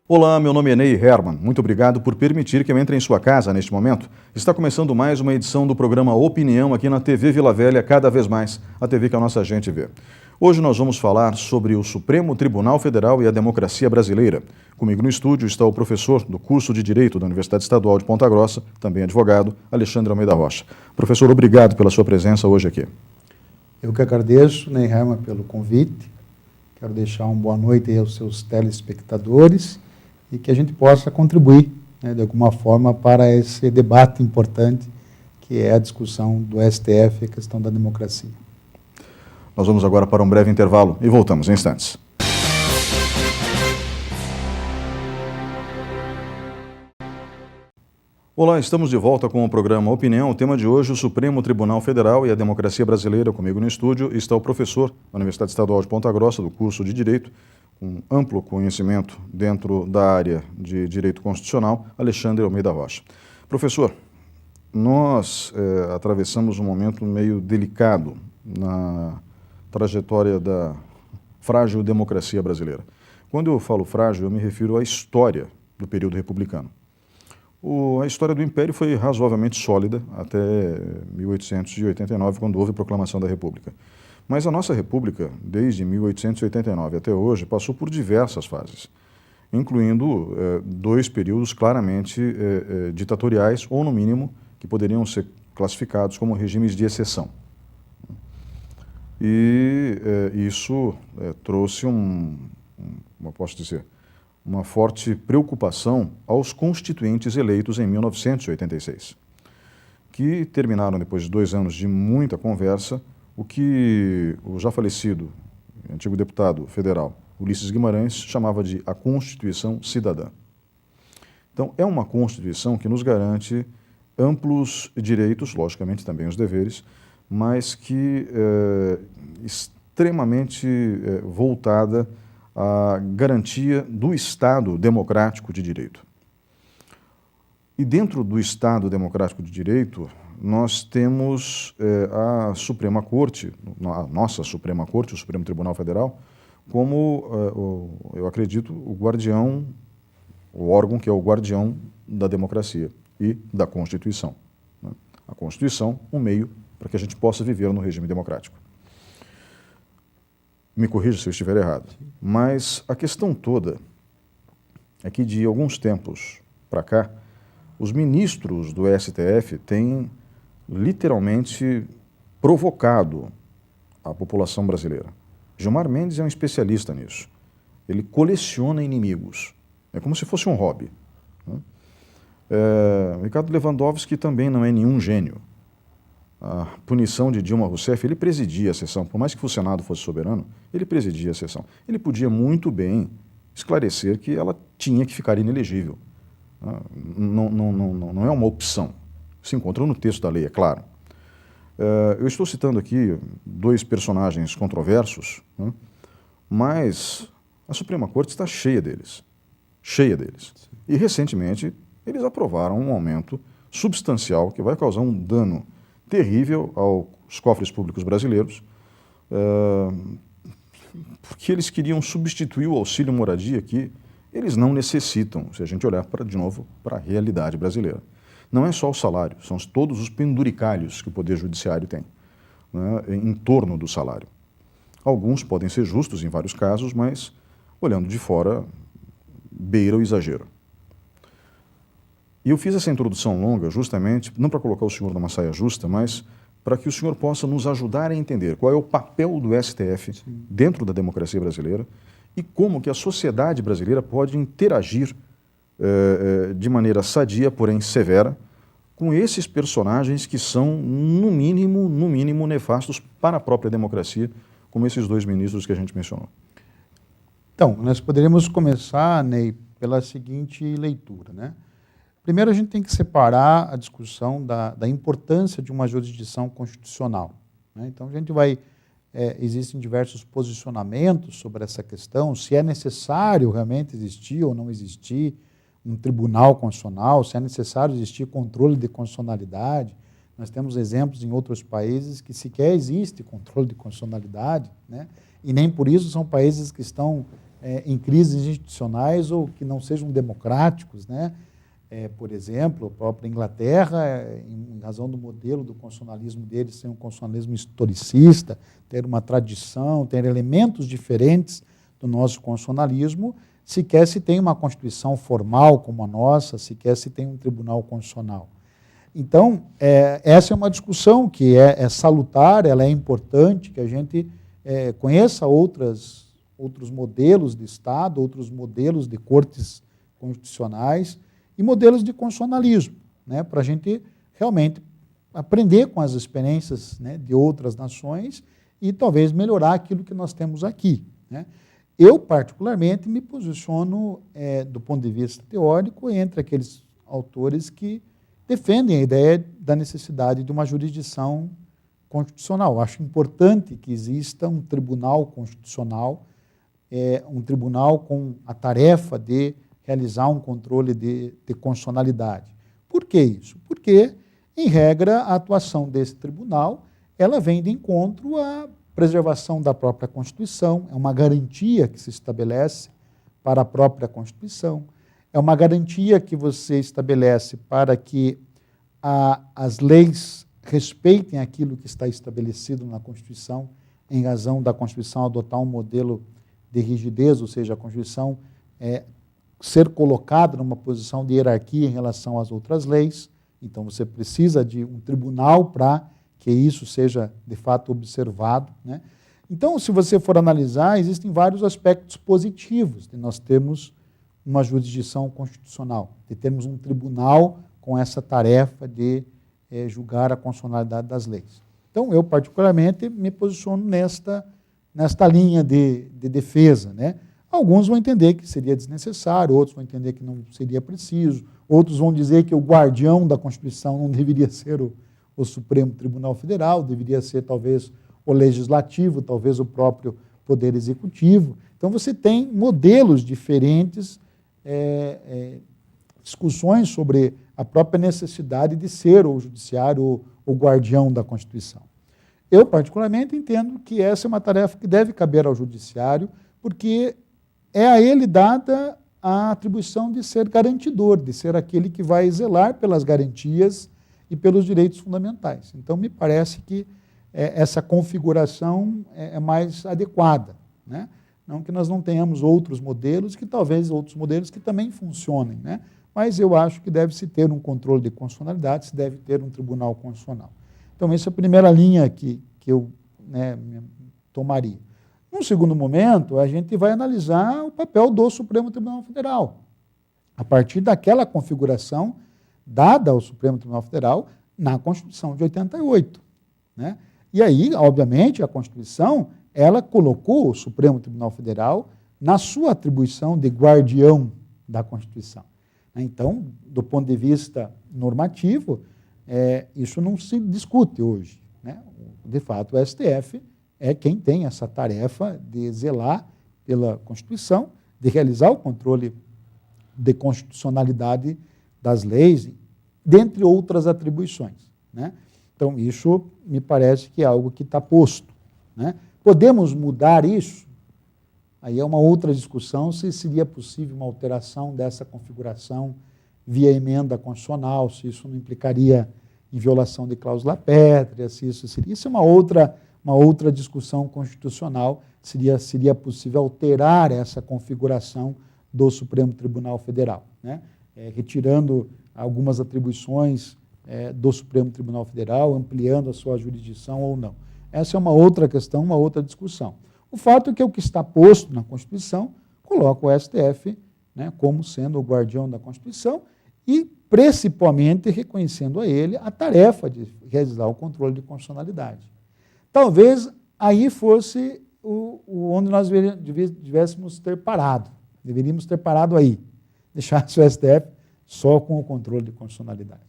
Olá, meu nome é Ney Herman. Muito obrigado por permitir que eu entre em sua casa neste momento. Está começando mais uma edição do programa Opinião aqui na TV Vila Velha, cada vez mais, a TV que a nossa gente vê. Hoje nós vamos falar sobre o Supremo Tribunal Federal e a democracia brasileira. Comigo no estúdio está o professor do curso de Direito da Universidade Estadual de Ponta Grossa, também advogado, Alexandre Almeida Rocha. Professor, obrigado pela sua presença hoje aqui. Eu que agradeço, Ney Herman, pelo convite. Quero deixar uma boa noite aí aos seus telespectadores e que a gente possa contribuir, de alguma forma, para esse debate importante que é a discussão do STF e a questão da democracia. Nós vamos agora para um breve intervalo e voltamos em instantes. Olá, estamos de volta com o programa Opinião. O tema de hoje, o Supremo Tribunal Federal e a democracia brasileira. Comigo no estúdio está o professor da Universidade Estadual de Ponta Grossa, do curso de Direito, com amplo conhecimento dentro da área de Direito Constitucional, Alexandre Almeida Rocha. Professor, nós atravessamos um momento meio delicado na trajetória da frágil democracia brasileira. Quando eu falo frágil, eu me refiro à história do período republicano. A história do Império foi razoavelmente sólida até 1889, quando houve a proclamação da República. Mas a nossa República, desde 1889 até hoje, passou por diversas fases, incluindo dois períodos claramente ditatoriais, ou no mínimo, que poderiam ser classificados como regimes de exceção. E isso trouxe como posso dizer, uma forte preocupação aos constituintes eleitos em 1986, que terminaram, depois de 2 anos de muita conversa, o que o já falecido antigo deputado federal Ulisses Guimarães chamava de a Constituição Cidadã. Então, é uma Constituição que nos garante amplos direitos, logicamente também os deveres, mas que é extremamente voltada à garantia do Estado democrático de direito. E dentro do Estado democrático de direito, nós temos a Suprema Corte, a nossa Suprema Corte, o Supremo Tribunal Federal, como, eu acredito, o guardião, o órgão que é o guardião da democracia e da Constituição. A Constituição, um meio para que a gente possa viver no regime democrático. Me corrija se eu estiver errado, mas a questão toda é que de alguns tempos para cá, os ministros do STF têm literalmente provocado a população brasileira. Gilmar Mendes é um especialista nisso. Ele coleciona inimigos. É como se fosse um hobby. Ricardo Lewandowski também não é nenhum gênio. A punição de Dilma Rousseff, ele presidia a sessão, por mais que o Senado fosse soberano, ele presidia a sessão. Ele podia muito bem esclarecer que ela tinha que ficar inelegível. Não é uma opção. Se encontra no texto da lei, é claro. Eu estou citando aqui 2 personagens controversos, mas a Suprema Corte está cheia deles. Cheia deles. E, recentemente, eles aprovaram um aumento substancial que vai causar um dano terrível aos cofres públicos brasileiros, porque eles queriam substituir o auxílio moradia que eles não necessitam, se a gente olhar de novo para a realidade brasileira. Não é só o salário, são todos os penduricalhos que o Poder Judiciário tem, em torno do salário. Alguns podem ser justos em vários casos, mas, olhando de fora, beira o exagero. E eu fiz essa introdução longa justamente, não para colocar o senhor numa saia justa, mas para que o senhor possa nos ajudar a entender qual é o papel do STF dentro da democracia brasileira e como que a sociedade brasileira pode interagir de maneira sadia, porém severa, com esses personagens que são, no mínimo, nefastos para a própria democracia, como esses 2 ministros que a gente mencionou. Então, nós poderíamos começar, Ney, pela seguinte leitura, Primeiro, a gente tem que separar a discussão da importância de uma jurisdição constitucional. Então, a gente existem diversos posicionamentos sobre essa questão, se é necessário realmente existir ou não existir um tribunal constitucional, se é necessário existir controle de constitucionalidade. Nós temos exemplos em outros países que sequer existe controle de constitucionalidade, e nem por isso são países que estão em crises institucionais ou que não sejam democráticos, né? Por exemplo, a própria Inglaterra, em razão do modelo do constitucionalismo deles, ser um constitucionalismo historicista, ter uma tradição, ter elementos diferentes do nosso constitucionalismo, sequer se tem uma Constituição formal como a nossa, sequer se tem um Tribunal Constitucional. Então, essa é uma discussão que é salutar, ela é importante, que a gente conheça outros modelos de Estado, outros modelos de cortes constitucionais e modelos de constitucionalismo, né, para a gente realmente aprender com as experiências, né, de outras nações e talvez melhorar aquilo que nós temos aqui, né. Eu, particularmente, me posiciono, do ponto de vista teórico, entre aqueles autores que defendem a ideia da necessidade de uma jurisdição constitucional. Acho importante que exista um tribunal constitucional, um tribunal com a tarefa de realizar um controle de constitucionalidade. Por que isso? Porque, em regra, a atuação desse tribunal ela vem de encontro à preservação da própria Constituição, é uma garantia que se estabelece para a própria Constituição, é uma garantia que você estabelece para que as leis respeitem aquilo que está estabelecido na Constituição, em razão da Constituição adotar um modelo de rigidez, ou seja, a Constituição ser colocada numa posição de hierarquia em relação às outras leis. Então, você precisa de um tribunal para que isso seja, de fato, observado, né? Então, se você for analisar, existem vários aspectos positivos de nós termos uma jurisdição constitucional, de termos um tribunal com essa tarefa de julgar a constitucionalidade das leis. Então, eu, particularmente, me posiciono nesta linha de defesa, né? Alguns vão entender que seria desnecessário, outros vão entender que não seria preciso, outros vão dizer que o guardião da Constituição não deveria ser o Supremo Tribunal Federal, deveria ser talvez o Legislativo, talvez o próprio Poder Executivo. Então você tem modelos diferentes, discussões sobre a própria necessidade de ser o Judiciário o guardião da Constituição. Eu, particularmente, entendo que essa é uma tarefa que deve caber ao Judiciário, porque é a ele dada a atribuição de ser garantidor, de ser aquele que vai zelar pelas garantias e pelos direitos fundamentais. Então, me parece que essa configuração é mais adequada, né? Não que nós não tenhamos outros modelos, que talvez outros modelos que também funcionem, né? Mas eu acho que deve-se ter um controle de constitucionalidade, se deve ter um tribunal constitucional. Então, essa é a primeira linha que eu tomaria. Num segundo momento, a gente vai analisar o papel do Supremo Tribunal Federal, a partir daquela configuração dada ao Supremo Tribunal Federal na Constituição de 88, né? E aí, obviamente, a Constituição, ela colocou o Supremo Tribunal Federal na sua atribuição de guardião da Constituição. Então, do ponto de vista normativo, isso não se discute hoje, né? De fato, o STF é quem tem essa tarefa de zelar pela Constituição, de realizar o controle de constitucionalidade das leis, dentre outras atribuições, né? Então, isso me parece que é algo que está posto, né? Podemos mudar isso? Aí é uma outra discussão se seria possível uma alteração dessa configuração via emenda constitucional, se isso não implicaria em violação de cláusula pétrea, se isso seria... Isso é uma outra discussão constitucional, seria possível alterar essa configuração do Supremo Tribunal Federal, né? Retirando algumas atribuições do Supremo Tribunal Federal, ampliando a sua jurisdição ou não. Essa é uma outra questão, uma outra discussão. O fato é que o que está posto na Constituição coloca o STF, né, como sendo o guardião da Constituição e, principalmente, reconhecendo a ele a tarefa de realizar o controle de constitucionalidade. Talvez aí fosse onde nós deveríamos ter parado. Deveríamos ter parado aí, deixasse o STF só com o controle de constitucionalidade.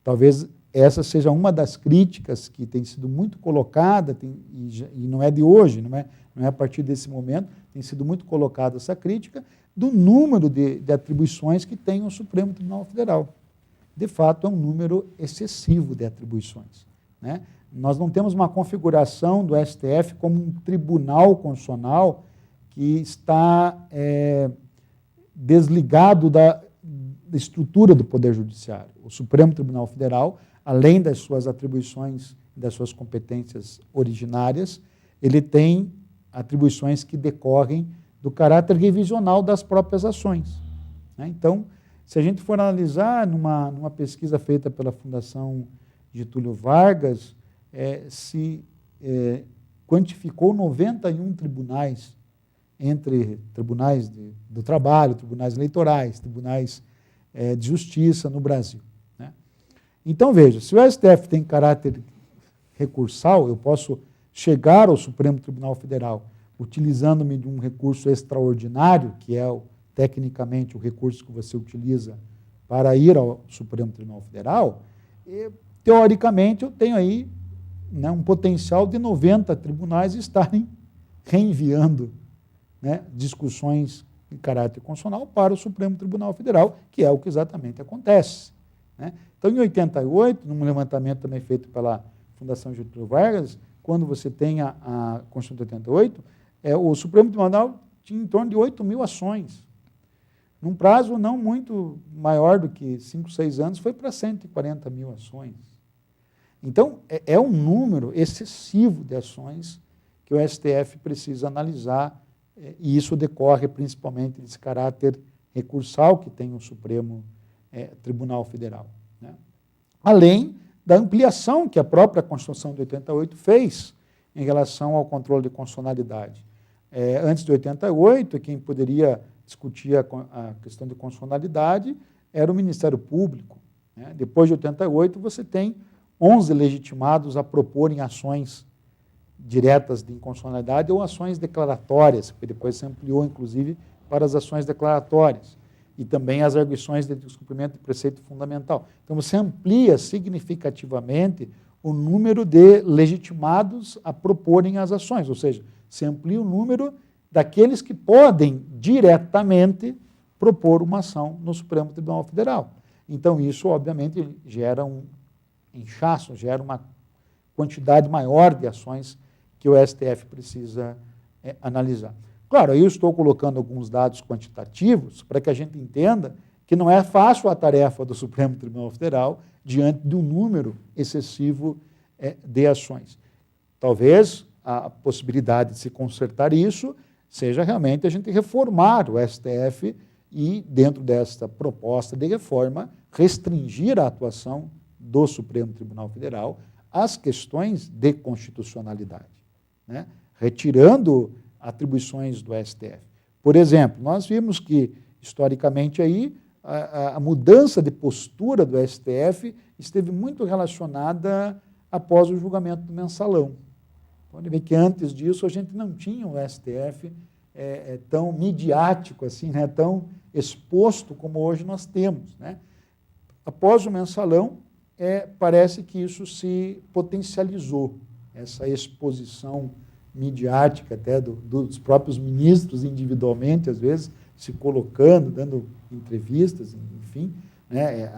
Talvez essa seja uma das críticas que tem sido muito colocada, e não é de hoje, não é a partir desse momento, tem sido muito colocada essa crítica do número de atribuições que tem o Supremo Tribunal Federal. De fato, é um número excessivo de atribuições, né? Nós não temos uma configuração do STF como um tribunal constitucional que está desligado da estrutura do Poder Judiciário. O Supremo Tribunal Federal, além das suas atribuições, das suas competências originárias, ele tem atribuições que decorrem do caráter revisional das próprias ações. Então, se a gente for analisar numa pesquisa feita pela Fundação Getúlio Vargas, se quantificou 91 tribunais, entre tribunais do trabalho, tribunais eleitorais, tribunais de justiça no Brasil. Então, veja, se o STF tem caráter recursal, eu posso chegar ao Supremo Tribunal Federal utilizando-me de um recurso extraordinário, que é, tecnicamente, o recurso que você utiliza para ir ao Supremo Tribunal Federal, e, teoricamente, eu tenho aí um potencial de 90 tribunais estarem reenviando discussões de caráter constitucional para o Supremo Tribunal Federal, que é o que exatamente acontece. Então, em 88, num levantamento também feito pela Fundação Getúlio Vargas, quando você tem a Constituição de 88, o Supremo Tribunal tinha em torno de 8.000 ações. Num prazo não muito maior do que 5, 6 anos, foi para 140.000 ações. Então, é um número excessivo de ações que o STF precisa analisar, e isso decorre principalmente desse caráter recursal que tem o Supremo Tribunal Federal. Além da ampliação que a própria Constituição de 88 fez em relação ao controle de constitucionalidade. Antes de 88, quem poderia discutir a questão de constitucionalidade era o Ministério Público. Depois de 88, você tem 11 legitimados a proporem ações diretas de inconstitucionalidade ou ações declaratórias, que depois se ampliou, inclusive, para as ações declaratórias, e também as arguições de descumprimento de preceito fundamental. Então, você amplia significativamente o número de legitimados a proporem as ações, ou seja, se amplia o número daqueles que podem diretamente propor uma ação no Supremo Tribunal Federal. Então, isso, obviamente, gera um inchaço, gera uma quantidade maior de ações que o STF precisa analisar. Claro, aí eu estou colocando alguns dados quantitativos para que a gente entenda que não é fácil a tarefa do Supremo Tribunal Federal diante de um número excessivo de ações. Talvez a possibilidade de se consertar isso seja realmente a gente reformar o STF e, dentro desta proposta de reforma, restringir a atuação do Supremo Tribunal Federal às questões de constitucionalidade, retirando atribuições do STF. Por exemplo, nós vimos que, historicamente, aí, a mudança de postura do STF esteve muito relacionada após o julgamento do mensalão. Pode ver que antes disso a gente não tinha o STF tão midiático, assim, tão exposto como hoje nós temos. Após o mensalão, parece que isso se potencializou, essa exposição midiática até dos próprios ministros individualmente, às vezes, se colocando, dando entrevistas, enfim,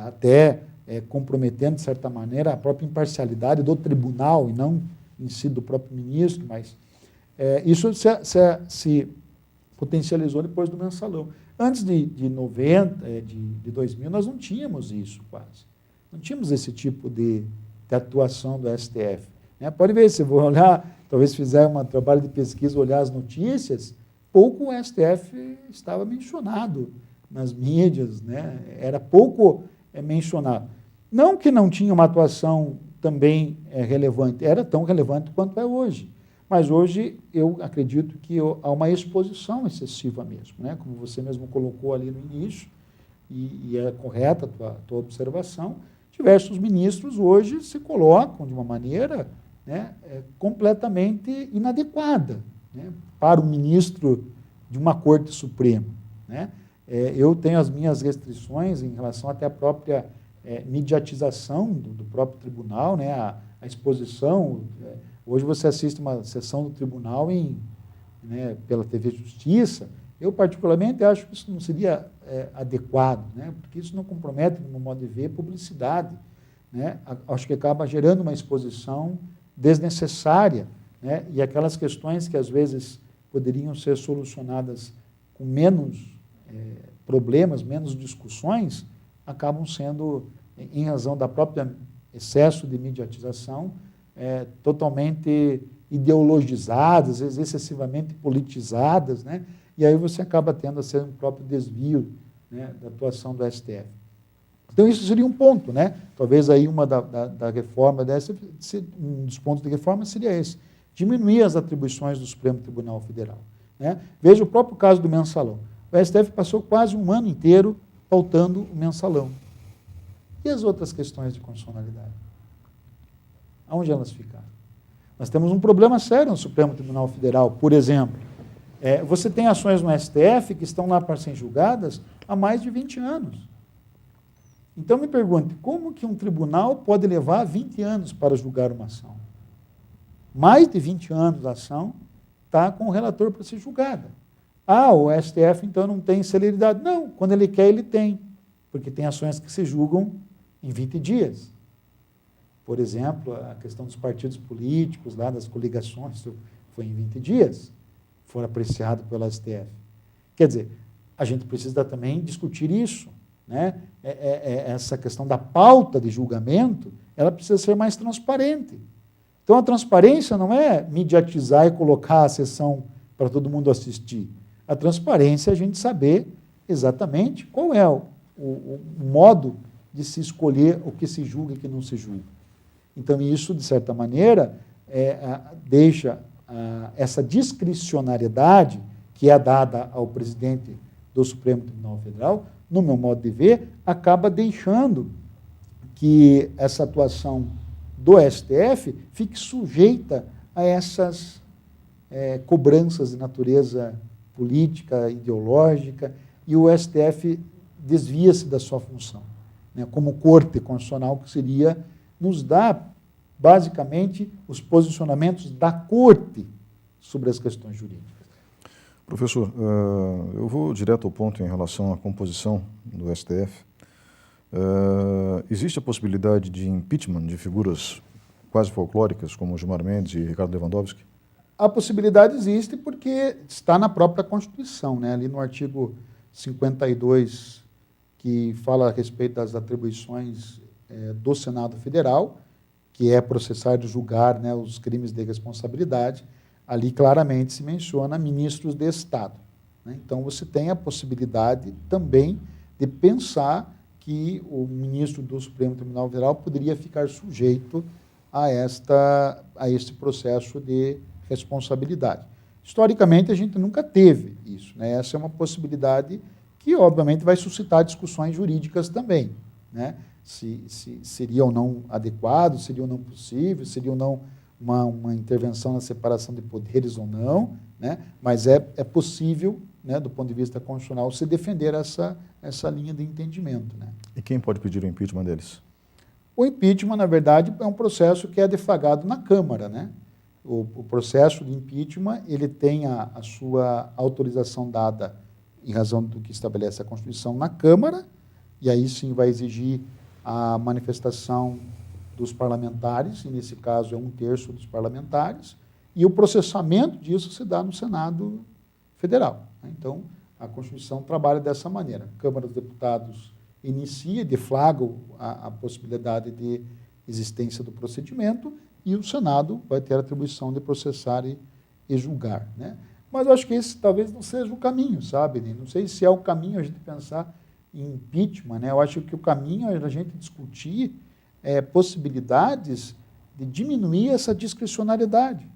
até comprometendo, de certa maneira, a própria imparcialidade do tribunal, e não em si do próprio ministro, mas isso se potencializou depois do mensalão. Antes de 90, de 2000, nós não tínhamos isso quase. Não tínhamos esse tipo de atuação do STF. Pode ver, se eu olhar, talvez fizer um trabalho de pesquisa, olhar as notícias, pouco o STF estava mencionado nas mídias, era pouco mencionado. Não que não tinha uma atuação também relevante, era tão relevante quanto é hoje. Mas hoje eu acredito que há uma exposição excessiva mesmo, como você mesmo colocou ali no início, e é correta a tua observação. Diversos ministros hoje se colocam de uma maneira completamente inadequada para o ministro de uma Corte Suprema. Eu tenho as minhas restrições em relação até à própria mediatização do próprio tribunal, a exposição. Hoje você assiste uma sessão do tribunal pela TV Justiça. Eu, particularmente, acho que isso não seria adequado, porque isso não compromete, no meu modo de ver, publicidade. Acho que acaba gerando uma exposição desnecessária, e aquelas questões que, às vezes, poderiam ser solucionadas com menos problemas, menos discussões, acabam sendo, em razão da própria excesso de mediatização, totalmente ideologizadas, às vezes excessivamente politizadas, né? E aí você acaba tendo a ser um próprio desvio, né, da atuação do STF. Então, isso seria um ponto, né? Talvez aí uma da reforma dessa, um dos pontos de reforma seria esse, diminuir as atribuições do Supremo Tribunal Federal, né? Veja o próprio caso do mensalão. O STF passou quase um ano inteiro pautando o mensalão. E as outras questões de constitucionalidade? Aonde elas ficaram? Nós temos um problema sério no Supremo Tribunal Federal. Por exemplo, você tem ações no STF que estão lá para serem julgadas há mais de 20 anos. Então, me pergunte, como que um tribunal pode levar 20 anos para julgar uma ação? Mais de 20 anos a ação está com o relator para ser julgada. O STF, então, não tem celeridade. Não, quando ele quer, ele tem. Porque tem ações que se julgam em 20 dias. Por exemplo, a questão dos partidos políticos, lá das coligações, foi em 20 dias, foi apreciado pelo STF. Quer dizer, a gente precisa também discutir isso, né? Essa questão da pauta de julgamento, ela precisa ser mais transparente. Então, a transparência não é mediatizar e colocar a sessão para todo mundo assistir. A transparência é a gente saber exatamente qual é o modo de se escolher o que se julga e o que não se julga. Então, isso, de certa maneira, deixa essa discricionariedade que é dada ao presidente do Supremo Tribunal Federal, no meu modo de ver, acaba deixando que essa atuação do STF fique sujeita a essas cobranças de natureza política, ideológica, e o STF desvia-se da sua função, né, como corte constitucional, que seria nos dar, basicamente, os posicionamentos da corte sobre as questões jurídicas. Professor, eu vou direto ao ponto em relação à composição do STF. Existe a possibilidade de impeachment de figuras quase folclóricas, como Gilmar Mendes e Ricardo Lewandowski? A possibilidade existe porque está na própria Constituição, né? Ali no artigo 52, que fala a respeito das atribuições do Senado Federal, que é processar e julgar, né, os crimes de responsabilidade. Ali claramente se menciona ministros de Estado, né? Então, você tem a possibilidade também de pensar que o ministro do Supremo Tribunal Federal poderia ficar sujeito a este processo de responsabilidade. Historicamente, a gente nunca teve isso, né? Essa é uma possibilidade que, obviamente, vai suscitar discussões jurídicas também, né? Se seria ou não adequado, seria ou não possível, seria ou não uma intervenção na separação de poderes ou não, né? Mas é possível, né, do ponto de vista constitucional, se defender essa linha de entendimento, né? E quem pode pedir o impeachment deles? O impeachment, na verdade, é um processo que é deflagrado na Câmara, né? O processo de impeachment, ele tem a sua autorização dada em razão do que estabelece a Constituição na Câmara, e aí sim vai exigir a manifestação dos parlamentares, e nesse caso é 1/3 dos parlamentares, e o processamento disso se dá no Senado Federal, né? Então, a Constituição trabalha dessa maneira. A Câmara dos Deputados inicia, deflagra a possibilidade de existência do procedimento, e o Senado vai ter a atribuição de processar e julgar, né? Mas eu acho que esse talvez não seja o caminho, sabe? Não sei se é o caminho a gente pensar em impeachment, né? Eu acho que o caminho é a gente discutir possibilidades de diminuir essa discricionariedade,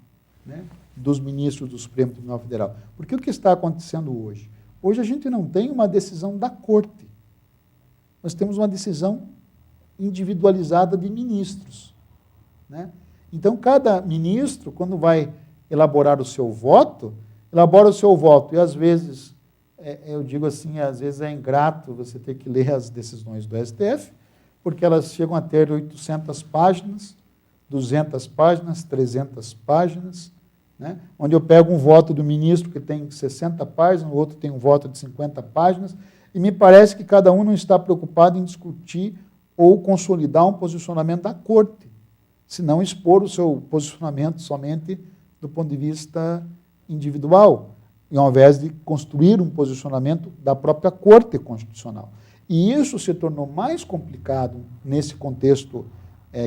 né, dos ministros do Supremo Tribunal Federal. Porque o que está acontecendo hoje? Hoje a gente não tem uma decisão da Corte. Nós temos uma decisão individualizada de ministros, né? Então, cada ministro, quando vai elaborar o seu voto, elabora o seu voto, e às vezes, eu digo assim, às vezes é ingrato você ter que ler as decisões do STF, porque elas chegam a ter 800 páginas, 200 páginas, 300 páginas, né? Onde eu pego um voto do ministro que tem 60 páginas, o outro tem um voto de 50 páginas, e me parece que cada um não está preocupado em discutir ou consolidar um posicionamento da Corte, senão expor o seu posicionamento somente do ponto de vista individual. e ao invés de construir um posicionamento da própria Corte Constitucional. E isso se tornou mais complicado nesse contexto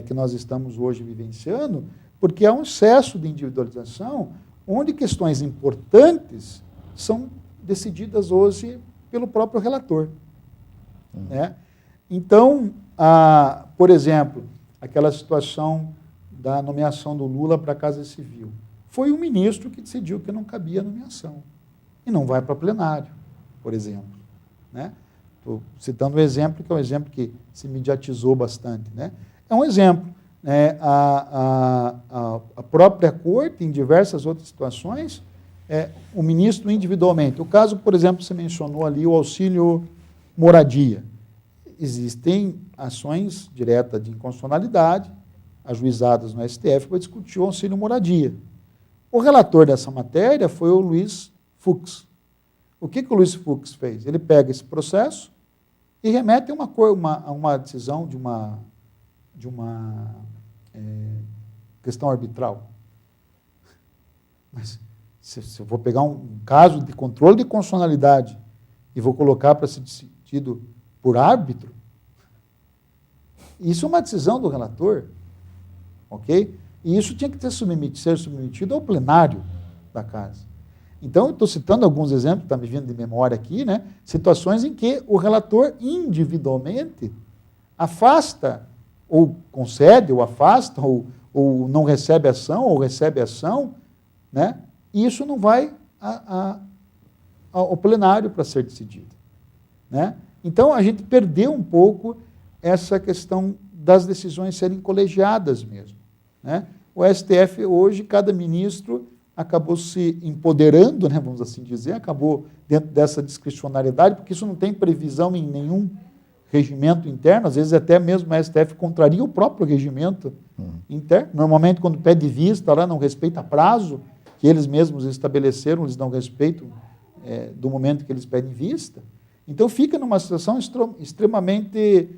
que nós estamos hoje vivenciando, porque há um excesso de individualização, onde questões importantes são decididas hoje pelo próprio relator. Né? Então, por exemplo, aquela situação da nomeação do Lula para a Casa Civil. Foi o ministro que decidiu que não cabia a nomeação. E não vai para plenário, por exemplo. Né? Estou citando um exemplo que é um exemplo que se mediatizou bastante. Né? É um exemplo. Né? A própria Corte, em diversas outras situações, o ministro individualmente. O caso, por exemplo, você mencionou ali o auxílio moradia. Existem ações diretas de inconstitucionalidade, ajuizadas no STF, para discutir o auxílio moradia. O relator dessa matéria foi o Luiz Fux. O que o Luiz Fux fez? Ele pega esse processo e remete a uma decisão de uma questão arbitral. Mas se eu vou pegar um caso de controle de constitucionalidade e vou colocar para ser decidido por árbitro, isso é uma decisão do relator, ok? E isso tinha que ser submetido ao plenário da casa. Então, eu estou citando alguns exemplos, está me vindo de memória aqui, né? Situações em que o relator individualmente afasta, ou concede, ou afasta, ou não recebe ação, ou recebe ação, né? E isso não vai ao plenário para ser decidido. Né? Então, a gente perdeu um pouco essa questão das decisões serem colegiadas mesmo. Né? O STF, hoje, cada ministro acabou se empoderando, né, vamos assim dizer, acabou dentro dessa discricionariedade, porque isso não tem previsão em nenhum regimento interno, às vezes até mesmo a STF contraria o próprio regimento interno. Normalmente, quando pede vista, lá não respeita prazo, que eles mesmos estabeleceram, eles não respeitam do momento que eles pedem vista. Então, fica numa situação extremamente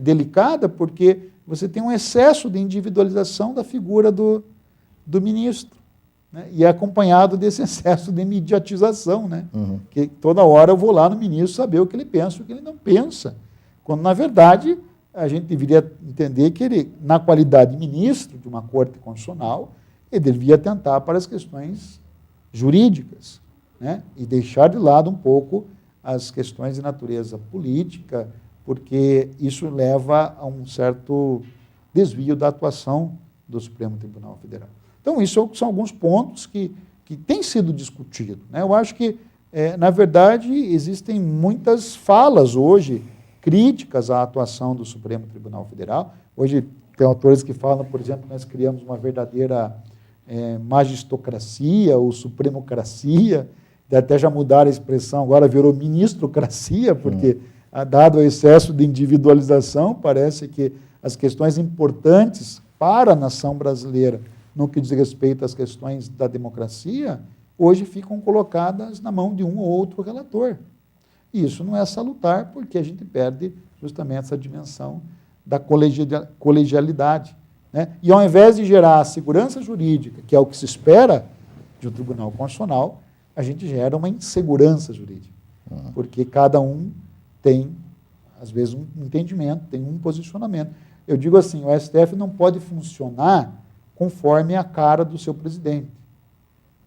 delicada, porque você tem um excesso de individualização da figura do ministro, né? E é acompanhado desse excesso de mediatização, né? Que toda hora eu vou lá no ministro saber o que ele pensa e o que ele não pensa, quando, na verdade, a gente deveria entender que ele, na qualidade de ministro de uma Corte Constitucional, ele devia atentar para as questões jurídicas, né? E deixar de lado um pouco as questões de natureza política, porque isso leva a um certo desvio da atuação do Supremo Tribunal Federal. Então, isso são alguns pontos que têm sido discutidos. Né? Eu acho que, na verdade, existem muitas falas hoje críticas à atuação do Supremo Tribunal Federal. Hoje, tem autores que falam, por exemplo, que nós criamos uma verdadeira magistocracia ou supremocracia, até já mudaram a expressão, agora virou ministrocracia, porque, dado o excesso de individualização, parece que as questões importantes para a nação brasileira, no que diz respeito às questões da democracia, hoje ficam colocadas na mão de um ou outro relator. E isso não é salutar, porque a gente perde justamente essa dimensão da colegialidade. Né? E ao invés de gerar a segurança jurídica, que é o que se espera de um tribunal constitucional, a gente gera uma insegurança jurídica, porque cada um tem, às vezes, um entendimento, tem um posicionamento. Eu digo assim, o STF não pode funcionar conforme a cara do seu presidente.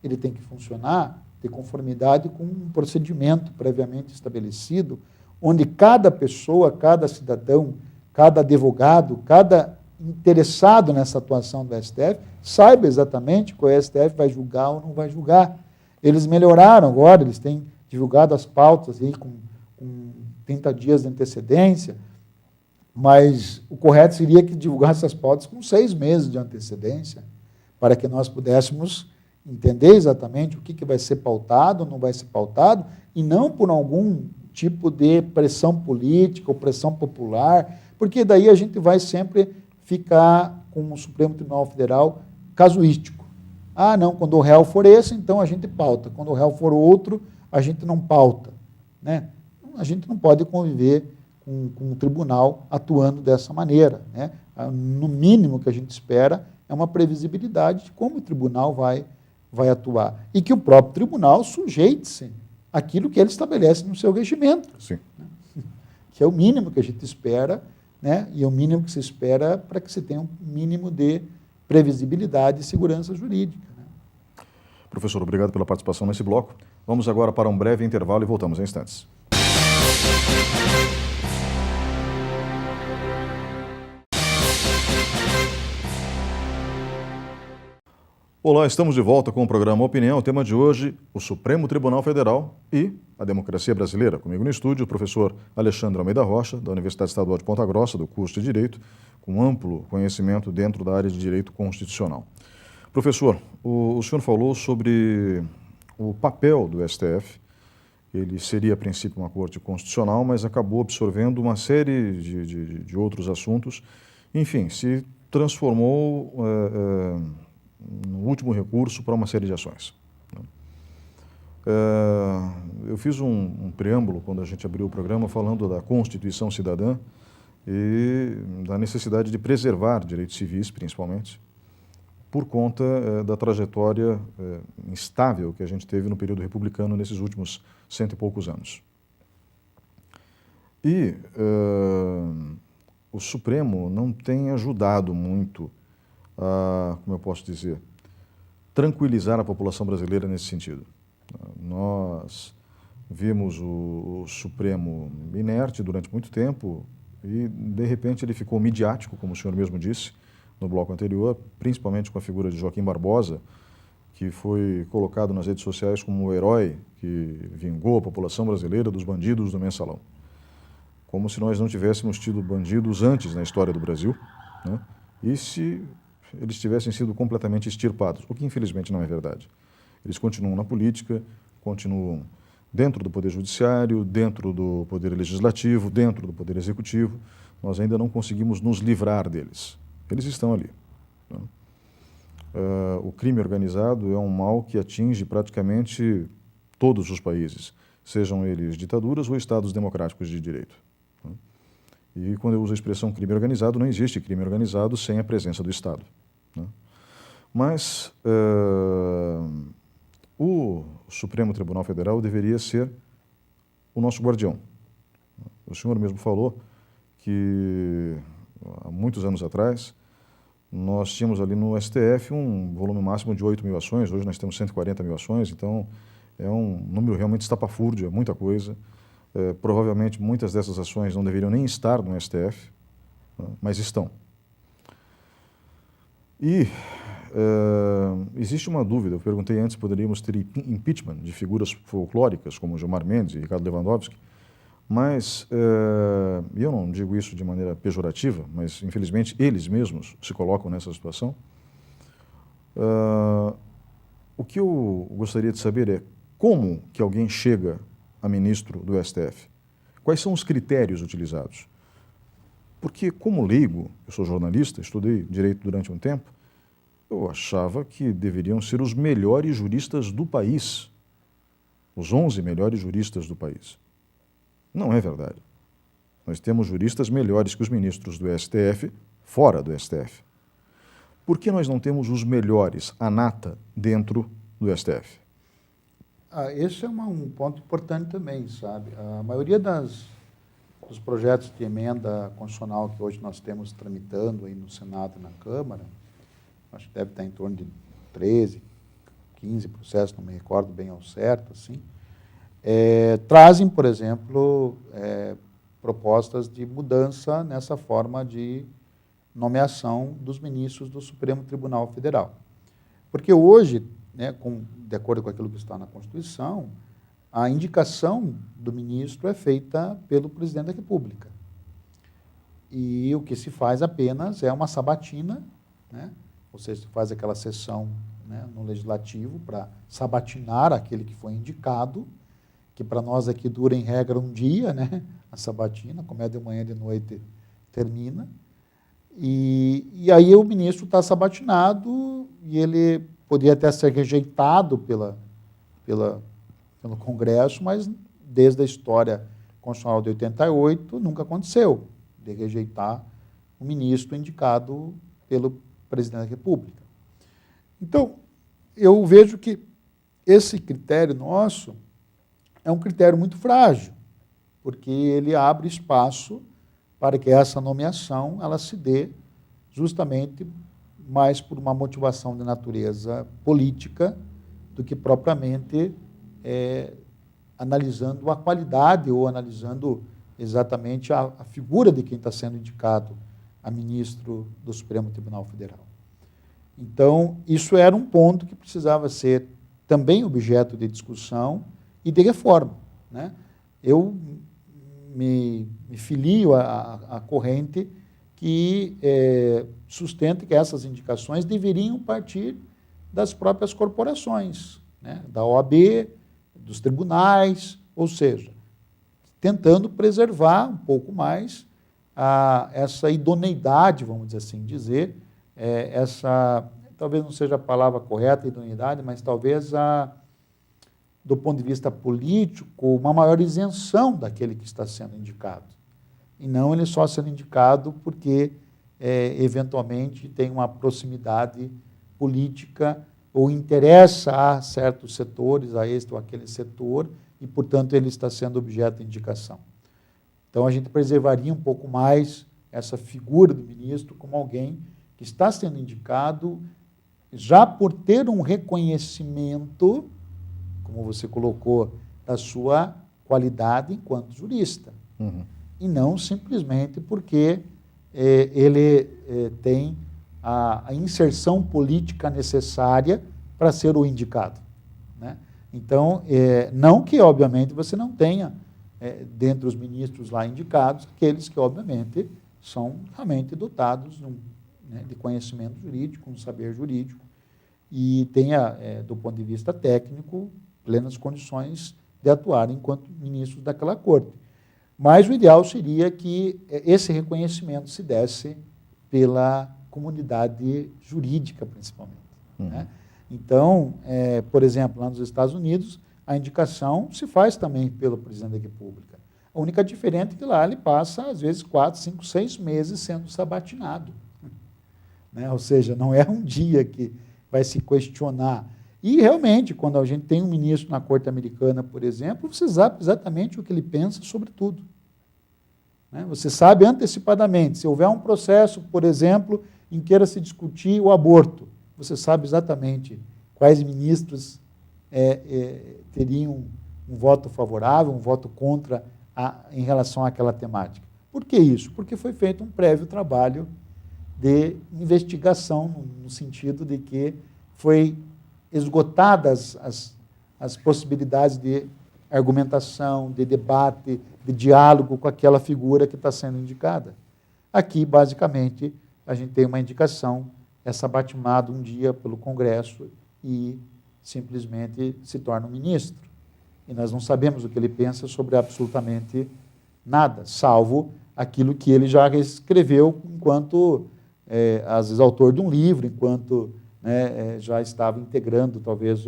Ele tem que funcionar de conformidade com um procedimento previamente estabelecido, onde cada pessoa, cada cidadão, cada advogado, cada interessado nessa atuação do STF, saiba exatamente que o STF vai julgar ou não vai julgar. Eles melhoraram agora, eles têm divulgado as pautas aí com 30 dias de antecedência, mas o correto seria que divulgasse as pautas com 6 meses de antecedência, para que nós pudéssemos entender exatamente o que vai ser pautado ou não vai ser pautado, e não por algum tipo de pressão política ou pressão popular, porque daí a gente vai sempre ficar com o Supremo Tribunal Federal casuístico. Ah, não, quando o réu for esse, então a gente pauta. Quando o réu for outro, a gente não pauta. Né? A gente não pode conviver com o tribunal atuando dessa maneira. Né? No mínimo que a gente espera é uma previsibilidade de como o tribunal vai vai atuar. E que o próprio tribunal sujeite-se àquilo que ele estabelece no seu regimento. Sim. Que é o mínimo que a gente espera, né? E é o mínimo que se espera para que se tenha um mínimo de previsibilidade e segurança jurídica. Né? Professor, obrigado pela participação nesse bloco. Vamos agora para um breve intervalo e voltamos em instantes. Olá, estamos de volta com o programa Opinião. O tema de hoje, o Supremo Tribunal Federal e a democracia brasileira. Comigo no estúdio, o professor Alexandre Almeida Rocha, da Universidade Estadual de Ponta Grossa, do curso de Direito, com amplo conhecimento dentro da área de Direito Constitucional. Professor, o senhor falou sobre o papel do STF. Ele seria, a princípio, uma corte constitucional, mas acabou absorvendo uma série de outros assuntos. Enfim, se transformou no último recurso para uma série de ações. Eu fiz um preâmbulo quando a gente abriu o programa falando da Constituição Cidadã e da necessidade de preservar direitos civis, principalmente, por conta da trajetória instável que a gente teve no período republicano nesses últimos 100 e poucos anos. E o Supremo não tem ajudado muito a, como eu posso dizer, tranquilizar a população brasileira nesse sentido. Nós vimos o Supremo inerte durante muito tempo e, de repente, ele ficou midiático, como o senhor mesmo disse no bloco anterior, principalmente com a figura de Joaquim Barbosa, que foi colocado nas redes sociais como o herói que vingou a população brasileira dos bandidos do Mensalão. Como se nós não tivéssemos tido bandidos antes na história do Brasil, né? E se eles tivessem sido completamente extirpados, o que infelizmente não é verdade. Eles continuam na política, continuam dentro do Poder Judiciário, dentro do Poder Legislativo, dentro do Poder Executivo. Nós ainda não conseguimos nos livrar deles. Eles estão ali. Né? O crime organizado é um mal que atinge praticamente todos os países, sejam eles ditaduras ou estados democráticos de direito. Né? E quando eu uso a expressão crime organizado, não existe crime organizado sem a presença do Estado. Né? Mas o Supremo Tribunal Federal deveria ser o nosso guardião. O senhor mesmo falou que há muitos anos atrás nós tínhamos ali no STF um volume máximo de 8 mil ações, hoje nós temos 140 mil ações, então é um número realmente estapafúrdio, é muita coisa. Provavelmente muitas dessas ações não deveriam nem estar no STF, né, mas estão. E existe uma dúvida, eu perguntei antes, poderíamos ter impeachment de figuras folclóricas como Gilmar Mendes e Ricardo Lewandowski, mas eu não digo isso de maneira pejorativa, mas infelizmente eles mesmos se colocam nessa situação. O que eu gostaria de saber é como que alguém chega a ministro do STF? Quais são os critérios utilizados? Porque, como leigo, eu sou jornalista, estudei direito durante um tempo, eu achava que deveriam ser os melhores juristas do país, os 11 melhores juristas do país. Não é verdade. Nós temos juristas melhores que os ministros do STF fora do STF. Por que nós não temos os melhores, a nata, dentro do STF? Esse é um ponto importante também, sabe? A maioria dos projetos de emenda constitucional que hoje nós temos tramitando aí no Senado e na Câmara, acho que deve estar em torno de 13, 15 processos, não me recordo bem ao certo, assim, trazem, por exemplo, propostas de mudança nessa forma de nomeação dos ministros do Supremo Tribunal Federal. Porque hoje, né, de acordo com aquilo que está na Constituição, a indicação do ministro é feita pelo presidente da República. E o que se faz apenas é uma sabatina, né? Ou seja, se faz aquela sessão, né, no Legislativo para sabatinar aquele que foi indicado, que para nós aqui dura em regra um dia, né, a sabatina, começa de manhã, de noite, termina. E aí o ministro está sabatinado e ele poderia até ser rejeitado pelo Congresso, mas desde a história constitucional de 88 nunca aconteceu de rejeitar um ministro indicado pelo presidente da República. Então, eu vejo que esse critério nosso é um critério muito frágil, porque ele abre espaço para que essa nomeação ela se dê justamente mais por uma motivação de natureza política do que propriamente analisando a qualidade ou analisando exatamente a figura de quem está sendo indicado a ministro do Supremo Tribunal Federal. Então, isso era um ponto que precisava ser também objeto de discussão e de reforma, né? Eu me filio à corrente que sustenta que essas indicações deveriam partir das próprias corporações, né? Da OAB, dos tribunais, ou seja, tentando preservar um pouco mais essa idoneidade, vamos assim dizer, talvez não seja a palavra correta, idoneidade, mas talvez do ponto de vista político, uma maior isenção daquele que está sendo indicado. E não ele só sendo indicado porque, eventualmente, tem uma proximidade política ou interessa a certos setores, a este ou aquele setor, e, portanto, ele está sendo objeto de indicação. Então, a gente preservaria um pouco mais essa figura do ministro como alguém que está sendo indicado já por ter um reconhecimento, como você colocou, da sua qualidade enquanto jurista. Uhum. E não simplesmente porque ele tem a inserção política necessária para ser o indicado, né? Então, não que, obviamente, você não tenha, dentre os ministros lá indicados, aqueles que, obviamente, são realmente dotados de conhecimento jurídico, um saber jurídico, e tenha, do ponto de vista técnico, plenas condições de atuar enquanto ministros daquela corte. Mas o ideal seria que esse reconhecimento se desse pela comunidade jurídica, principalmente, né? Então, por exemplo, lá nos Estados Unidos, a indicação se faz também pelo presidente da República. A única diferença é que lá ele passa, às vezes, 4, 5, 6 meses sendo sabatinado, né? Ou seja, não é um dia que vai se questionar. E, realmente, quando a gente tem um ministro na Corte Americana, por exemplo, você sabe exatamente o que ele pensa sobre tudo, né? Você sabe antecipadamente. Se houver um processo, por exemplo, em que queira se discutir o aborto, você sabe exatamente quais ministros teriam um voto favorável, um voto contra em relação àquela temática. Por que isso? Porque foi feito um prévio trabalho de investigação, no sentido de que foi esgotadas as possibilidades de argumentação, de debate, de diálogo com aquela figura que está sendo indicada. Aqui, basicamente, a gente tem uma indicação, é sabatimado um dia pelo Congresso e simplesmente se torna um ministro. E nós não sabemos o que ele pensa sobre absolutamente nada, salvo aquilo que ele já escreveu enquanto, às vezes, autor de um livro, enquanto já estava integrando, talvez,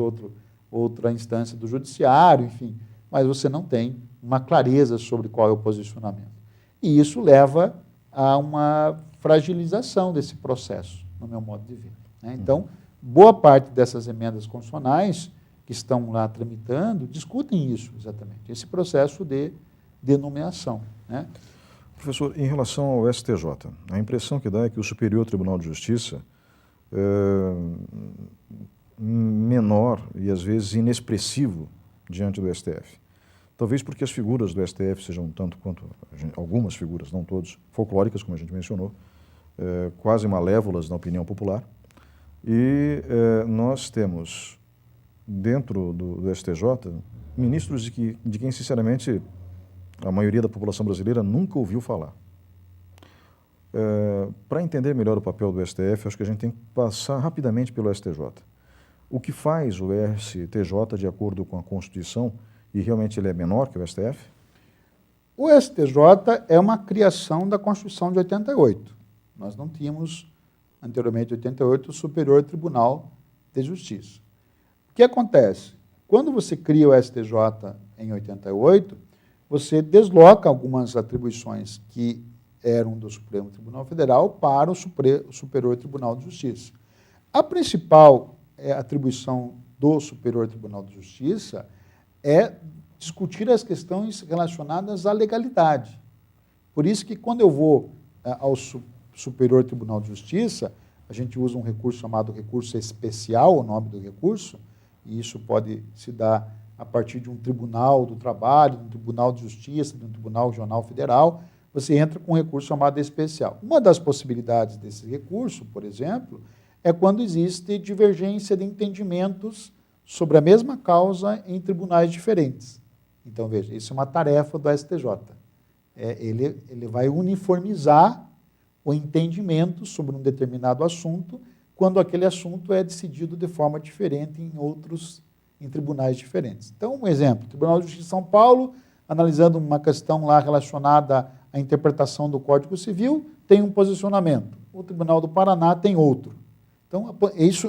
outra instância do judiciário, enfim. Mas você não tem uma clareza sobre qual é o posicionamento. E isso leva a uma fragilização desse processo, no meu modo de ver, né? Então, boa parte dessas emendas constitucionais que estão lá tramitando discutem isso, exatamente, esse processo de nomeação, né? Professor, em relação ao STJ, a impressão que dá é que o Superior Tribunal de Justiça é menor e, às vezes, inexpressivo diante do STF. Talvez porque as figuras do STF sejam tanto quanto algumas figuras, não todos, folclóricas, como a gente mencionou, quase malévolas na opinião popular. E nós temos, dentro do STJ, ministros de quem, sinceramente, a maioria da população brasileira nunca ouviu falar. Para entender melhor o papel do STF, acho que a gente tem que passar rapidamente pelo STJ. O que faz o STJ de acordo com a Constituição, e realmente ele é menor que o STF? O STJ é uma criação da Constituição de 88. Nós não tínhamos, anteriormente, em 88, o Superior Tribunal de Justiça. O que acontece? Quando você cria o STJ em 88, você desloca algumas atribuições que eram do Supremo Tribunal Federal para o Superior Tribunal de Justiça. A principal atribuição do Superior Tribunal de Justiça é discutir as questões relacionadas à legalidade. Por isso que quando eu vou ao Superior Tribunal de Justiça, a gente usa um recurso chamado recurso especial, o nome do recurso, e isso pode se dar a partir de um tribunal do trabalho, de um tribunal de justiça, de um tribunal regional federal, você entra com um recurso chamado especial. Uma das possibilidades desse recurso, por exemplo, é quando existe divergência de entendimentos sobre a mesma causa em tribunais diferentes. Então, veja, isso é uma tarefa do STJ. Ele vai uniformizar o entendimento sobre um determinado assunto quando aquele assunto é decidido de forma diferente em tribunais diferentes. Então, um exemplo, o Tribunal de Justiça de São Paulo, analisando uma questão lá relacionada à interpretação do Código Civil, tem um posicionamento. O Tribunal do Paraná tem outro. Então,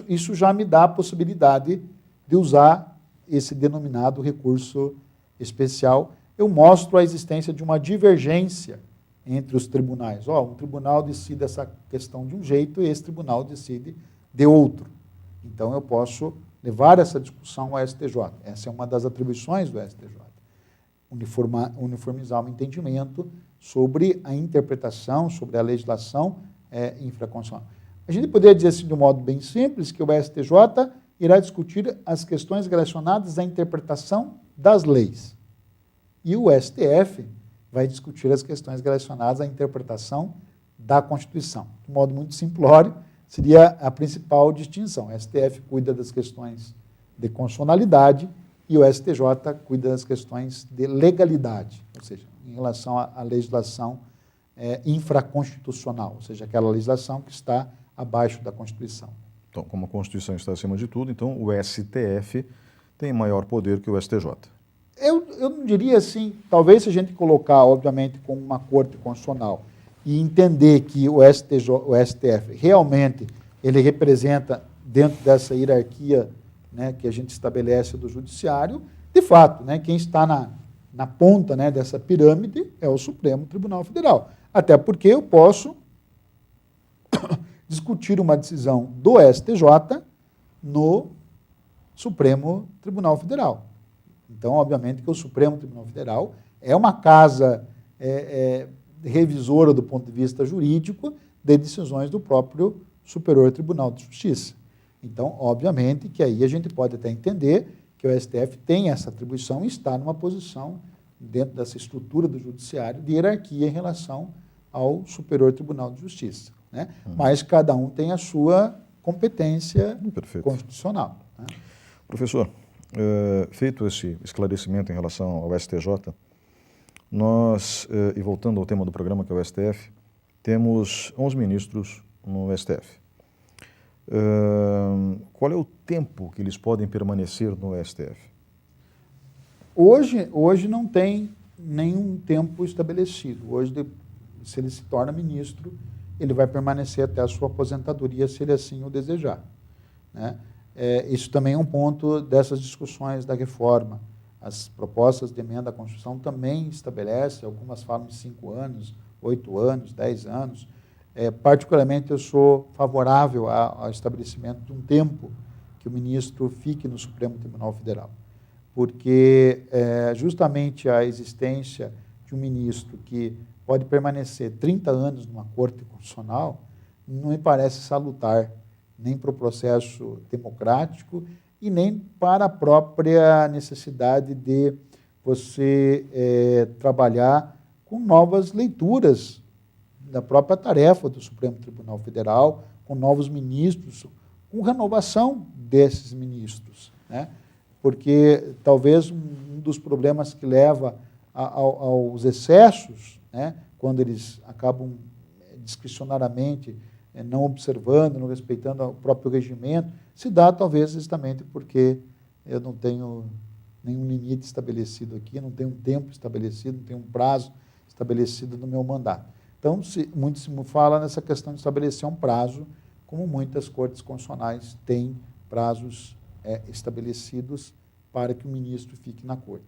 isso já me dá a possibilidade de usar esse denominado recurso especial. Eu mostro a existência de uma divergência entre os tribunais. Um tribunal decide essa questão de um jeito e esse tribunal decide de outro. Então, eu posso levar essa discussão ao STJ. Essa é uma das atribuições do STJ. Uniformizar o entendimento sobre a interpretação, sobre a legislação infraconstitucional. A gente poderia dizer assim, de um modo bem simples, que o STJ irá discutir as questões relacionadas à interpretação das leis. E o STF vai discutir as questões relacionadas à interpretação da Constituição. De um modo muito simplório, seria a principal distinção. O STF cuida das questões de constitucionalidade e o STJ cuida das questões de legalidade, ou seja, em relação à legislação infraconstitucional, ou seja, aquela legislação que está abaixo da Constituição. Então, como a Constituição está acima de tudo, então o STF tem maior poder que o STJ. Eu não diria assim, talvez se a gente colocar, obviamente, como uma corte constitucional e entender que o STF realmente ele representa, dentro dessa hierarquia, né, que a gente estabelece do judiciário, de fato, né, quem está na ponta, né, dessa pirâmide é o Supremo Tribunal Federal. Até porque eu posso discutir uma decisão do STJ no Supremo Tribunal Federal. Então, obviamente, que o Supremo Tribunal Federal é uma casa revisora do ponto de vista jurídico de decisões do próprio Superior Tribunal de Justiça. Então, obviamente, que aí a gente pode até entender que o STF tem essa atribuição e está numa posição, dentro dessa estrutura do judiciário, de hierarquia em relação ao Superior Tribunal de Justiça. Né? Mas cada um tem a sua competência constitucional. Né? Professor, feito esse esclarecimento em relação ao STJ, nós, e voltando ao tema do programa, que é o STF, temos 11 ministros no STF. Qual é o tempo que eles podem permanecer no STF? Hoje não tem nenhum tempo estabelecido. Hoje, se ele se torna ministro, ele vai permanecer até a sua aposentadoria, se ele assim o desejar. Né? Isso também é um ponto dessas discussões da reforma. As propostas de emenda à Constituição também estabelecem, algumas falam de 5 anos, 8 anos, 10 anos. Particularmente, eu sou favorável ao estabelecimento de um tempo que o ministro fique no Supremo Tribunal Federal, porque justamente a existência de um ministro que pode permanecer 30 anos numa corte constitucional não me parece salutar, nem para o processo democrático e nem para a própria necessidade de você trabalhar com novas leituras da própria tarefa do Supremo Tribunal Federal, com novos ministros, com renovação desses ministros. Né? Porque talvez um dos problemas que leva aos excessos, né, quando eles acabam discricionariamente não observando, não respeitando o próprio regimento, se dá talvez justamente porque eu não tenho nenhum limite estabelecido aqui, não tenho um tempo estabelecido, não tenho um prazo estabelecido no meu mandato. Então, muito se fala nessa questão de estabelecer um prazo, como muitas cortes constitucionais têm prazos estabelecidos para que o ministro fique na corte.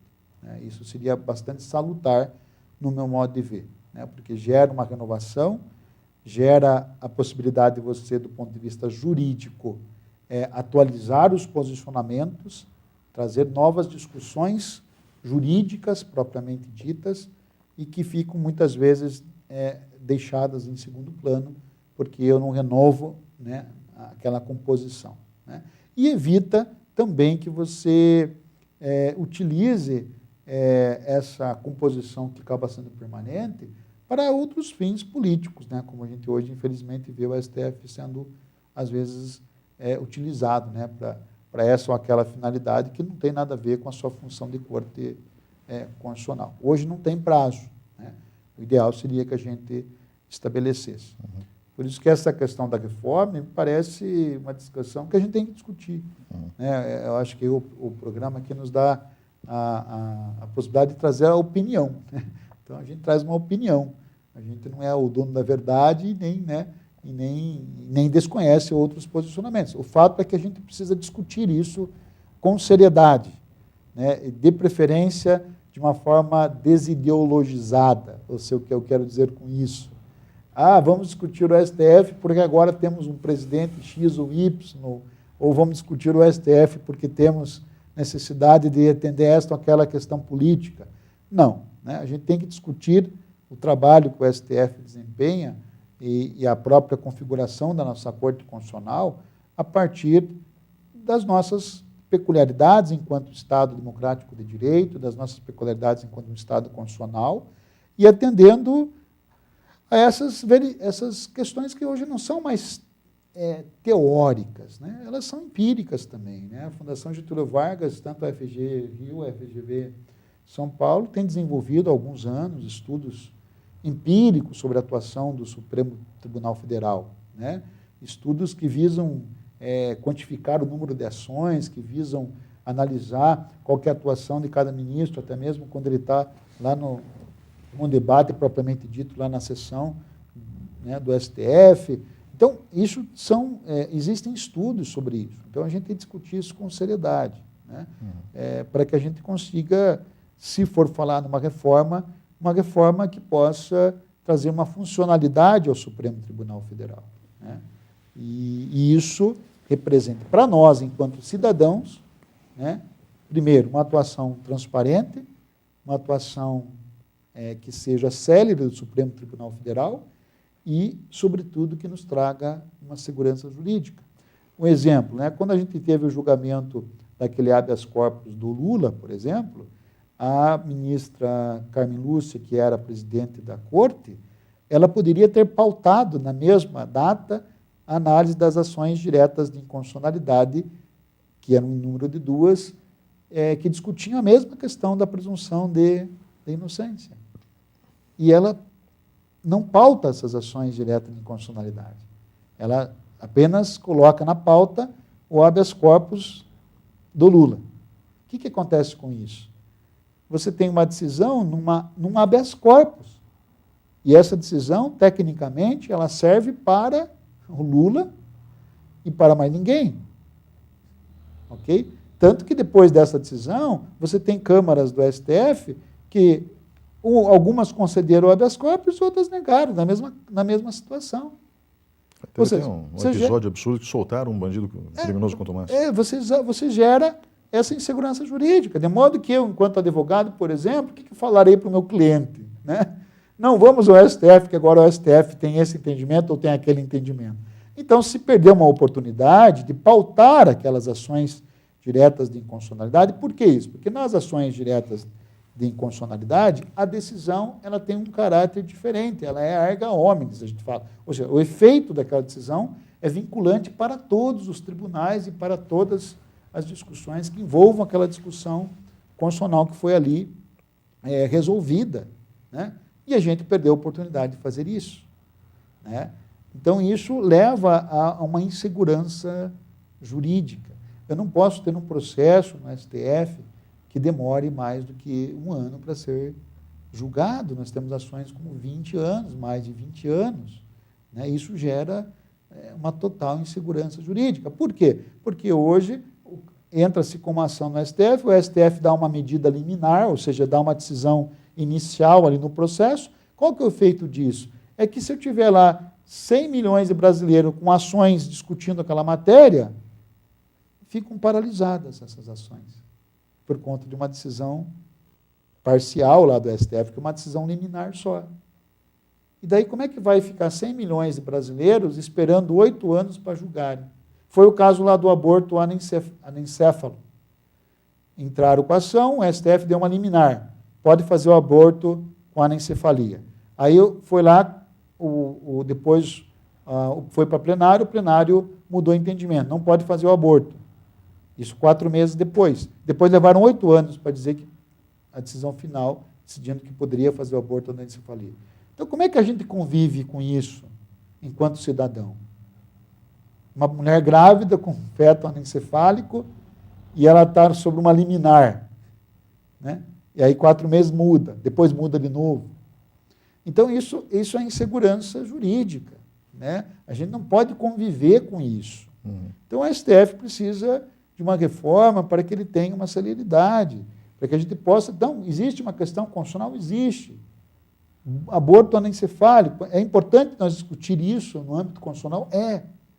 Isso seria bastante salutar no meu modo de ver, né? Porque gera uma renovação, gera a possibilidade de você, do ponto de vista jurídico, atualizar os posicionamentos, trazer novas discussões jurídicas propriamente ditas e que ficam muitas vezes deixadas em segundo plano porque eu não renovo, né, aquela composição, né? E evita também que você utilize essa composição que acaba sendo permanente para outros fins políticos, né? Como a gente hoje, infelizmente, vê o STF sendo, às vezes, utilizado, né, para essa ou aquela finalidade que não tem nada a ver com a sua função de corte constitucional. Hoje não tem prazo, né? O ideal seria que a gente estabelecesse. Uhum. Por isso que essa questão da reforma me parece uma discussão que a gente tem que discutir. Uhum. Né? Eu acho que o programa aqui nos dá a possibilidade de trazer a opinião, né? Então, a gente traz uma opinião. A gente não é o dono da verdade e nem desconhece outros posicionamentos. O fato é que a gente precisa discutir isso com seriedade, né? De preferência de uma forma desideologizada. Ou seja, o que eu quero dizer com isso? Vamos discutir o STF porque agora temos um presidente X ou Y, ou vamos discutir o STF porque temos necessidade de atender esta ou aquela questão política. Não, né? A gente tem que discutir o trabalho que o STF desempenha e a própria configuração da nossa Corte Constitucional a partir das nossas peculiaridades enquanto Estado democrático de direito, das nossas peculiaridades enquanto um Estado constitucional, e atendendo a essas questões que hoje não são mais teóricas, né? Elas são empíricas também, né? A Fundação Getúlio Vargas, tanto a FG Rio, a FGV São Paulo, tem desenvolvido há alguns anos estudos empíricos sobre a atuação do Supremo Tribunal Federal, né? Estudos que visam quantificar o número de ações, que visam analisar qual que é a atuação de cada ministro, até mesmo quando ele está lá num debate propriamente dito, lá na sessão, né, do STF. Então, existem estudos sobre isso. Então, a gente tem que discutir isso com seriedade, né? Para que a gente consiga, se for falar numa reforma, uma reforma que possa trazer uma funcionalidade ao Supremo Tribunal Federal, né? E isso representa para nós, enquanto cidadãos, né, primeiro, uma atuação transparente, uma atuação que seja célere do Supremo Tribunal Federal e, sobretudo, que nos traga uma segurança jurídica. Um exemplo, né, quando a gente teve o julgamento daquele habeas corpus do Lula, por exemplo, a ministra Carmen Lúcia, que era presidente da Corte, ela poderia ter pautado na mesma data a análise das ações diretas de inconstitucionalidade, que eram um número de duas, que discutiam a mesma questão da presunção de inocência. E ela não pauta essas ações diretas de inconstitucionalidade. Ela apenas coloca na pauta o habeas corpus do Lula. O que acontece com isso? Você tem uma decisão num habeas corpus. E essa decisão, tecnicamente, ela serve para o Lula e para mais ninguém. Ok? Tanto que depois dessa decisão, você tem câmaras do STF que algumas concederam o habeas corpus e outras negaram, na mesma situação. Tem um episódio absurdo que soltaram um bandido criminoso quanto mais. Você gera essa insegurança jurídica, de modo que eu, enquanto advogado, por exemplo, o que eu falarei para o meu cliente? Né? Não vamos ao STF, que agora o STF tem esse entendimento ou tem aquele entendimento. Então, se perder uma oportunidade de pautar aquelas ações diretas de inconstitucionalidade, por que isso? Porque nas ações diretas de inconstitucionalidade, a decisão ela tem um caráter diferente, ela é erga omnes, a gente fala. Ou seja, o efeito daquela decisão é vinculante para todos os tribunais e para todas as discussões que envolvam aquela discussão constitucional que foi ali resolvida, né? E a gente perdeu a oportunidade de fazer isso, né? Então, isso leva a uma insegurança jurídica. Eu não posso ter um processo no STF que demore mais do que um ano para ser julgado. Nós temos ações com 20 anos, mais de 20 anos. Né? Isso gera uma total insegurança jurídica. Por quê? Porque hoje entra-se com uma ação no STF, o STF dá uma medida liminar, ou seja, dá uma decisão inicial ali no processo. Qual que é o efeito disso? É que se eu tiver lá 100 milhões de brasileiros com ações discutindo aquela matéria, ficam paralisadas essas ações, por conta de uma decisão parcial lá do STF, que é uma decisão liminar só. E daí como é que vai ficar 100 milhões de brasileiros esperando 8 anos para julgarem? Foi o caso lá do aborto anencefalo. Entraram com a ação, o STF deu uma liminar. Pode fazer o aborto com anencefalia. Aí foi lá, depois foi para o plenário mudou o entendimento. Não pode fazer o aborto. Isso 4 meses depois. Depois levaram 8 anos para dizer que a decisão final, decidindo que poderia fazer o aborto anencefalia. Então, como é que a gente convive com isso enquanto cidadão? Uma mulher grávida com feto anencefálico e ela está sobre uma liminar, né? E aí 4 meses muda, depois muda de novo. Então, isso é insegurança jurídica, né? A gente não pode conviver com isso. Então, o STF precisa de uma reforma para que ele tenha uma celeridade, para que a gente possa... Então, existe uma questão constitucional? Existe. Aborto anencefálico, é importante nós discutir isso no âmbito constitucional?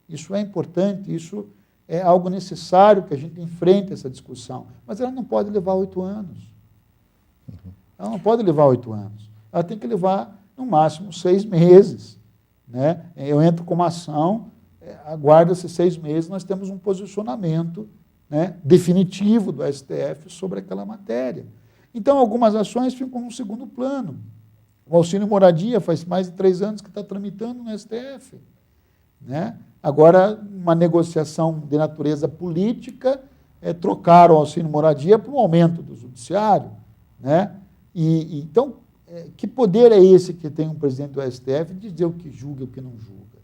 Isso é importante, isso é algo necessário que a gente enfrente essa discussão, mas ela não pode levar 8 anos. Ela não pode levar 8 anos. Ela tem que levar, no máximo, 6 meses. Né? Eu entro com uma ação, aguarda-se 6 meses, nós temos um posicionamento, né, definitivo do STF sobre aquela matéria. Então, algumas ações ficam no segundo plano. O auxílio moradia faz mais de 3 anos que está tramitando no STF. Né? Agora, uma negociação de natureza política, trocaram o auxílio moradia por um aumento do judiciário. Né? Então, que poder é esse que tem um presidente do STF de dizer o que julga e o que não julga?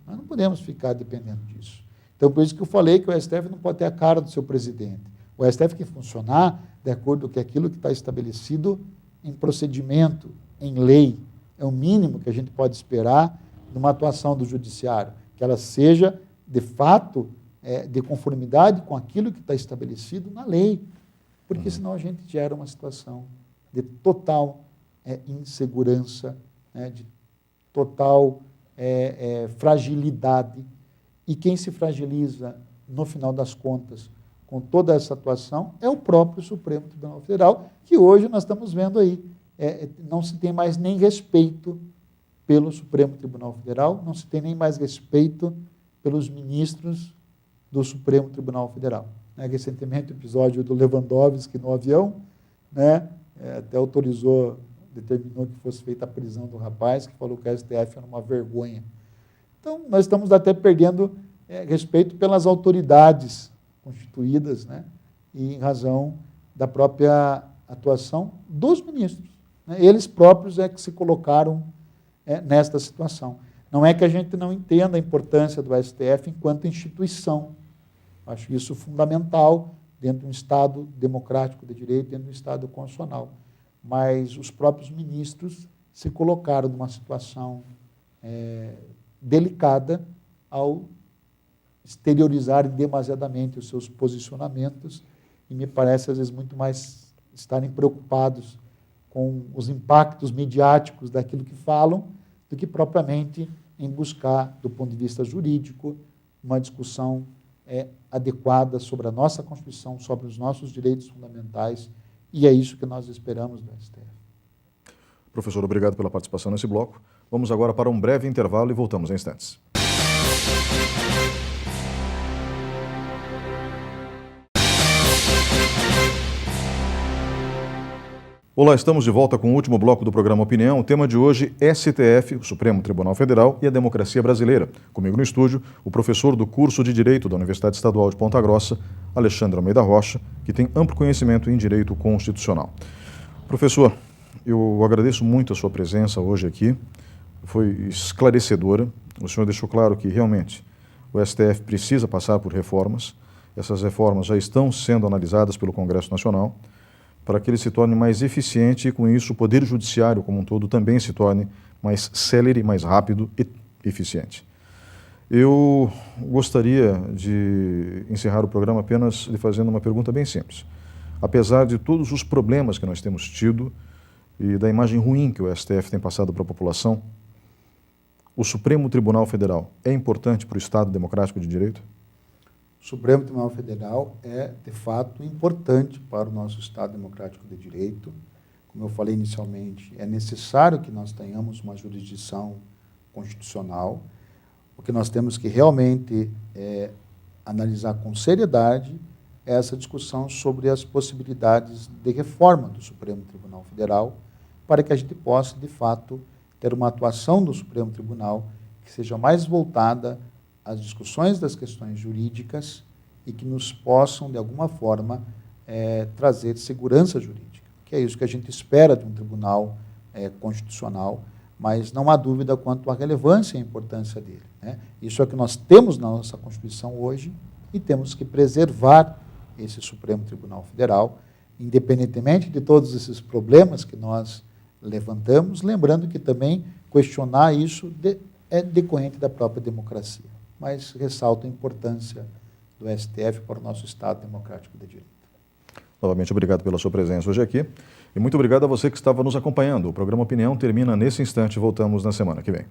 Nós não podemos ficar dependendo disso. Então, por isso que eu falei que o STF não pode ter a cara do seu presidente. O STF tem que funcionar de acordo com aquilo que está estabelecido em procedimento, em lei. É o mínimo que a gente pode esperar numa atuação do judiciário, que ela seja, de fato, de conformidade com aquilo que está estabelecido na lei, porque senão a gente gera uma situação de total insegurança, de total fragilidade, e quem se fragiliza, no final das contas, com toda essa atuação, é o próprio Supremo Tribunal Federal, que hoje nós estamos vendo aí, não se tem mais nem respeito pelo Supremo Tribunal Federal, não se tem nem mais respeito pelos ministros do Supremo Tribunal Federal. Recentemente, o episódio do Lewandowski no avião, né, até determinou que fosse feita a prisão do rapaz, que falou que a STF era uma vergonha. Então, nós estamos até perdendo respeito pelas autoridades constituídas, né, e em razão da própria atuação dos ministros. Eles próprios é que se colocaram nesta situação. Não é que a gente não entenda a importância do STF enquanto instituição. Acho isso fundamental dentro de um Estado democrático de direito, dentro de um Estado constitucional. Mas os próprios ministros se colocaram numa situação delicada ao exteriorizarem demasiadamente os seus posicionamentos e me parece, às vezes, muito mais estarem preocupados com os impactos midiáticos daquilo que falam do que propriamente em buscar, do ponto de vista jurídico, uma discussão adequada sobre a nossa Constituição, sobre os nossos direitos fundamentais, e é isso que nós esperamos do STF. Professor, obrigado pela participação nesse bloco. Vamos agora para um breve intervalo e voltamos em instantes. Olá, estamos de volta com o último bloco do programa Opinião. O tema de hoje é STF, o Supremo Tribunal Federal e a democracia brasileira. Comigo no estúdio, o professor do curso de Direito da Universidade Estadual de Ponta Grossa, Alexandre Almeida Rocha, que tem amplo conhecimento em Direito Constitucional. Professor, eu agradeço muito a sua presença hoje aqui, foi esclarecedora. O senhor deixou claro que realmente o STF precisa passar por reformas. Essas reformas já estão sendo analisadas pelo Congresso Nacional, para que ele se torne mais eficiente e, com isso, o Poder Judiciário como um todo também se torne mais célere, mais rápido e eficiente. Eu gostaria de encerrar o programa apenas lhe fazendo uma pergunta bem simples. Apesar de todos os problemas que nós temos tido e da imagem ruim que o STF tem passado para a população, o Supremo Tribunal Federal é importante para o Estado democrático de direito? O Supremo Tribunal Federal é, de fato, importante para o nosso Estado Democrático de Direito. Como eu falei inicialmente, é necessário que nós tenhamos uma jurisdição constitucional, o que nós temos que realmente analisar com seriedade essa discussão sobre as possibilidades de reforma do Supremo Tribunal Federal, para que a gente possa, de fato, ter uma atuação do Supremo Tribunal que seja mais voltada às discussões das questões jurídicas e que nos possam, de alguma forma, trazer segurança jurídica, que é isso que a gente espera de um tribunal constitucional, mas não há dúvida quanto à relevância e à importância dele, né? Isso é o que nós temos na nossa Constituição hoje e temos que preservar esse Supremo Tribunal Federal, independentemente de todos esses problemas que nós levantamos, lembrando que também questionar isso é decorrente da própria democracia, mas ressalto a importância do STF para o nosso Estado Democrático de Direito. Novamente, obrigado pela sua presença hoje aqui e muito obrigado a você que estava nos acompanhando. O programa Opinião termina nesse instante, voltamos na semana que vem.